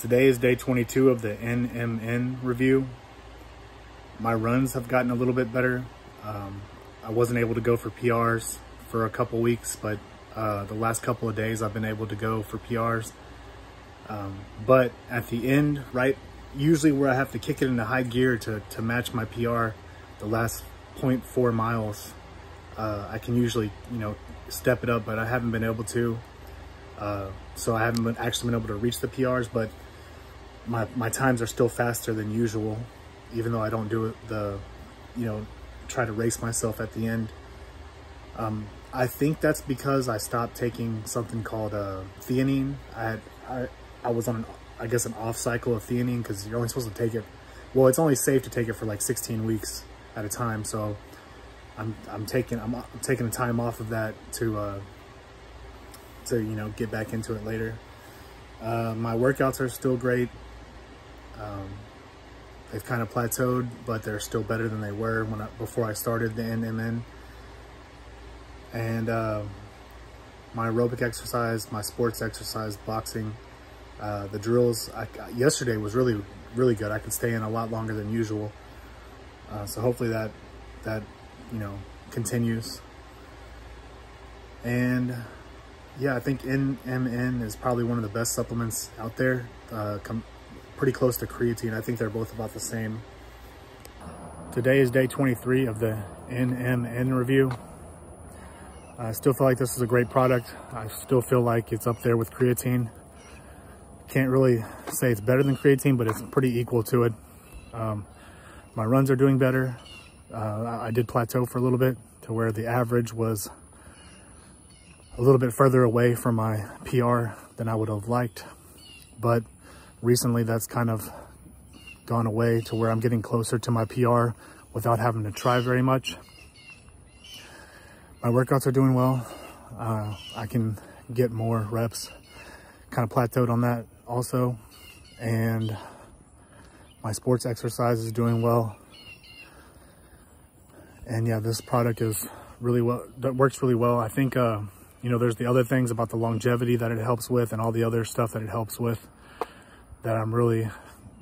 Today is day 22 of the NMN review. My runs have gotten a little bit better. I wasn't able to go for PRs for a couple weeks, but the last couple of days I've been able to go for PRs. But at the end, right, usually where I have to kick it into high gear to match my PR, the last 0.4 miles, I can usually, step it up, but I haven't been able to. So I haven't actually been able to reach the PRs, but my times are still faster than usual, even though I don't do it try to race myself at the end. I think that's because I stopped taking something called theanine. I was on an off cycle of theanine, because you're only supposed to take it, well, it's only safe to take it for like 16 weeks at a time. So I'm taking the time off of that to get back into it later. My workouts are still great. They've kind of plateaued, but they're still better than they were before I started the NMN. And my aerobic exercise, my sports exercise, boxing, the drills, yesterday was really, really good. I could stay in a lot longer than usual. So hopefully that continues. And yeah, I think NMN is probably one of the best supplements out there. Pretty close to creatine. I think they're both about the same. Today is day 23 of the NMN review. I still feel like this is a great product. I still feel like it's up there with creatine. Can't really say it's better than creatine, but it's pretty equal to it. My runs are doing better. I did plateau for a little bit to where the average was a little bit further away from my PR than I would have liked. But recently that's kind of gone away to where I'm getting closer to my PR without having to try very much. My workouts are doing well. I can get more reps. Kind of plateaued on that also. And my sports exercise is doing well. And yeah, this product is really well, that works really well. I think, there's the other things about the longevity that it helps with and all the other stuff that it helps with, that I'm really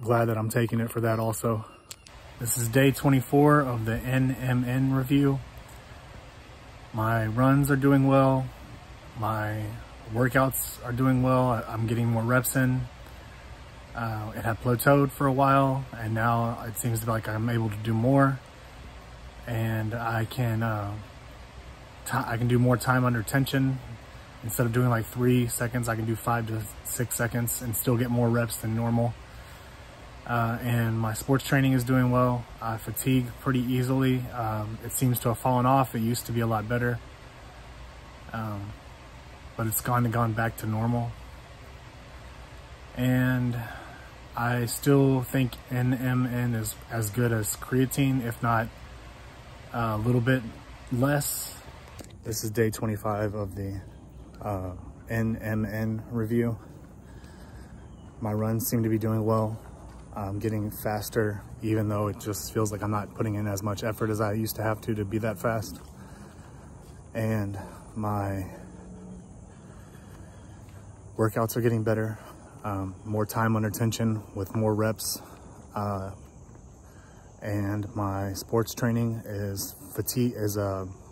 glad that I'm taking it for that also. This is day 24 of the NMN review. My runs are doing well. My workouts are doing well. I'm getting more reps in. It had plateaued for a while, and now it seems like I'm able to do more. And I can do more time under tension. Instead of doing like 3 seconds, I can do 5 to 6 seconds and still get more reps than normal. And my sports training is doing well. I fatigue pretty easily. It seems to have fallen off. It used to be a lot better. But it's gone back to normal. And I still think NMN is as good as creatine, if not a little bit less. This is day 25 of the NMN review. My runs seem to be doing well. I'm getting faster, even though it just feels like I'm not putting in as much effort as I used to have to be that fast. And my workouts are getting better. More time under tension with more reps. And my sports training is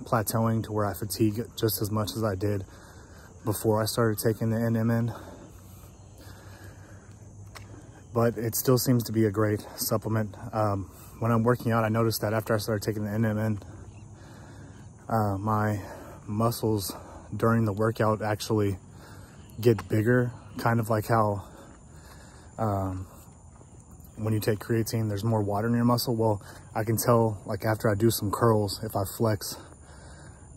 plateauing to where I fatigue just as much as I did before I started taking the NMN. But it still seems to be a great supplement. When I'm working out, I noticed that after I started taking the NMN, my muscles during the workout actually get bigger, kind of like how when you take creatine, there's more water in your muscle. Well, I can tell, like after I do some curls, if I flex,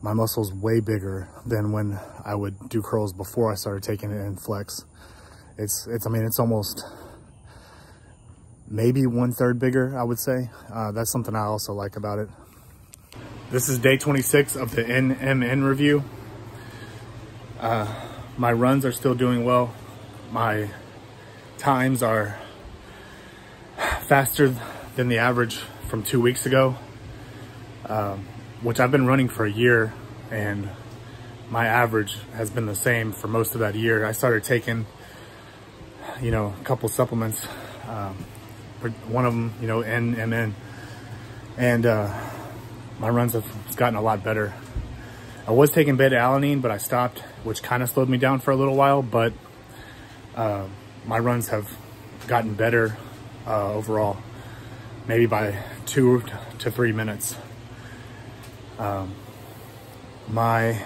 my muscle's way bigger than when I would do curls before I started taking it and flex. It's almost maybe 1/3 bigger, I would say. That's something I also like about it. This is day 26 of the NMN review. My runs are still doing well. My times are faster than the average from 2 weeks ago, which I've been running for a year, and my average has been the same for most of that year. I started taking you know, a couple supplements. One of them, you know, NMN, and my runs have gotten a lot better. I was taking beta-alanine, but I stopped, which kind of slowed me down for a little while, but my runs have gotten better overall, maybe by 2 to 3 minutes. My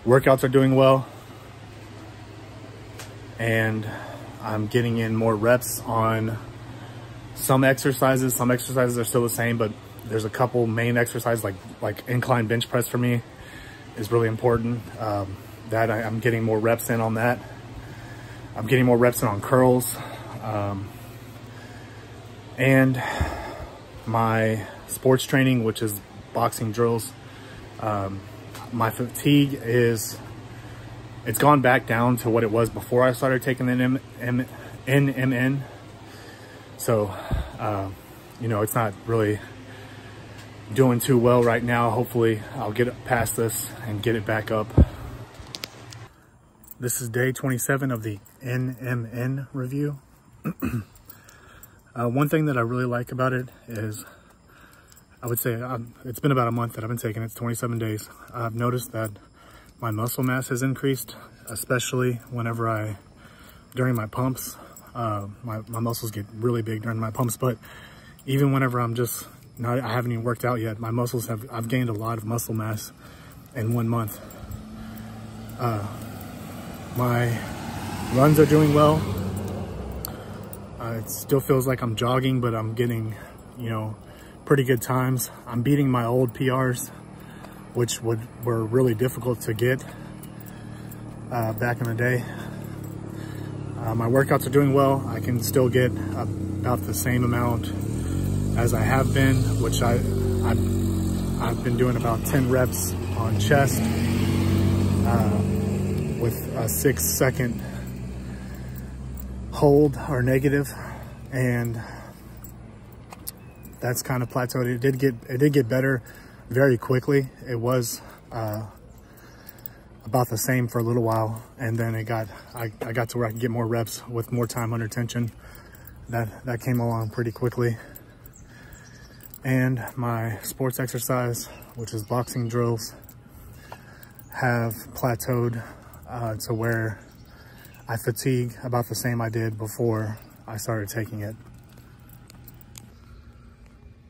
workouts are doing well, and I'm getting in more reps on some exercises. Some exercises are still the same, but there's a couple main exercises like incline bench press for me is really important. That I'm getting more reps in on that. I'm getting more reps in on curls. And my sports training, which is boxing drills, my fatigue it's gone back down to what it was before I started taking the NMN. So, you know, it's not really doing too well right now. Hopefully I'll get it past this and get it back up. This is day 27 of the NMN review. One thing that I really like about it is, I would say it's been about a month that I've been taking it. It's 27 days. I've noticed that my muscle mass has increased, especially whenever during my pumps. My muscles get really big during my pumps, but even whenever I haven't even worked out yet, I've gained a lot of muscle mass in 1 month. My runs are doing well. It still feels like I'm jogging, but I'm getting, you know, pretty good times. I'm beating my old PRs, which were really difficult to get back in the day. My workouts are doing well. I can still get about the same amount as I have been, which I've been doing about 10 reps on chest with a 6-second hold or negative, and that's kind of plateaued. It did get better very quickly. It was about the same for a little while, and then I got to where I could get more reps with more time under tension. That came along pretty quickly. And my sports exercise, which is boxing drills, have plateaued to where I fatigue about the same I did before I started taking it.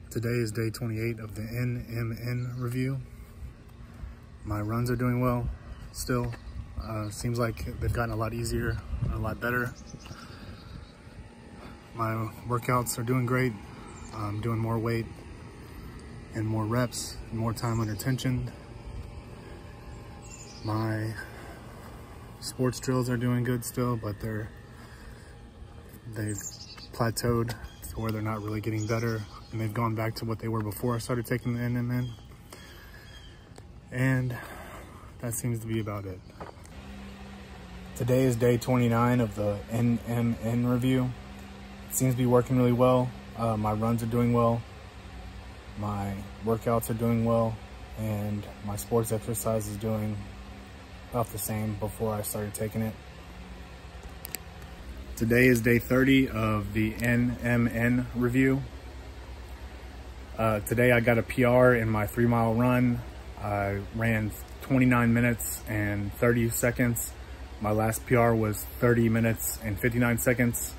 Today is day 28 of the NMN review. My runs are doing well still. Seems like they've gotten a lot easier, a lot better. My workouts are doing great. I'm doing more weight and more reps, and more time under tension. My sports drills are doing good still, but they've plateaued to where they're not really getting better, and they've gone back to what they were before I started taking the NMN. And that seems to be about it. Today is day 29 of the NMN review. It seems to be working really well. My runs are doing well. My workouts are doing well, and my sports exercise is doing about the same before I started taking it. Today is day 30 of the NMN review. Today I got a PR in my 3-mile run. I ran 29 minutes and 30 seconds. My last PR was 30 minutes and 59 seconds.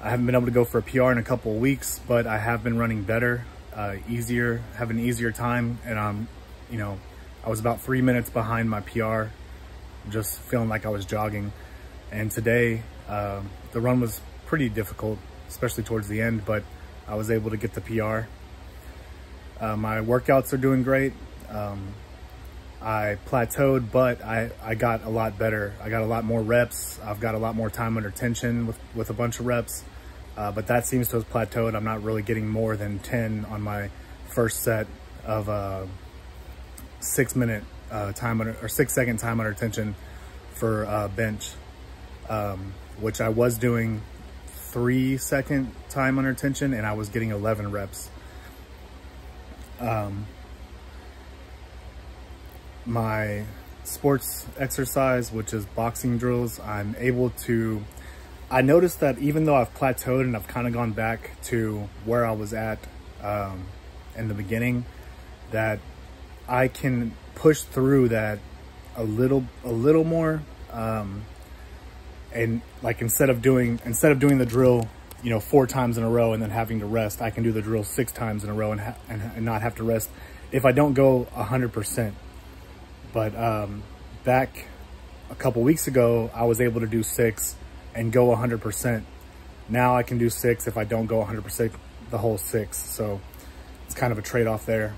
I haven't been able to go for a PR in a couple of weeks, but I have been running better, have an easier time, and I was about 3 minutes behind my PR, just feeling like I was jogging. And today, the run was pretty difficult, especially towards the end, but I was able to get the PR. My workouts are doing great. I plateaued, but I got a lot better. I got a lot more reps. I've got a lot more time under tension with a bunch of reps, but that seems to have plateaued. I'm not really getting more than 10 on my first set of 6-minute time under, or 6-second time under tension for bench, which I was doing 3-second time under tension, and I was getting 11 reps. My sports exercise, which is boxing drills, I'm able to I noticed that even though I've plateaued and I've kind of gone back to where I was at in the beginning, that I can push through that a little more, and like instead of doing the drill, you know, 4 times in a row and then having to rest, I can do the drill 6 times in a row and not have to rest if I don't go 100%. But back a couple weeks ago, I was able to do 6 and go 100%. Now I can do 6 if I don't go 100% the whole 6. So it's kind of a trade-off there.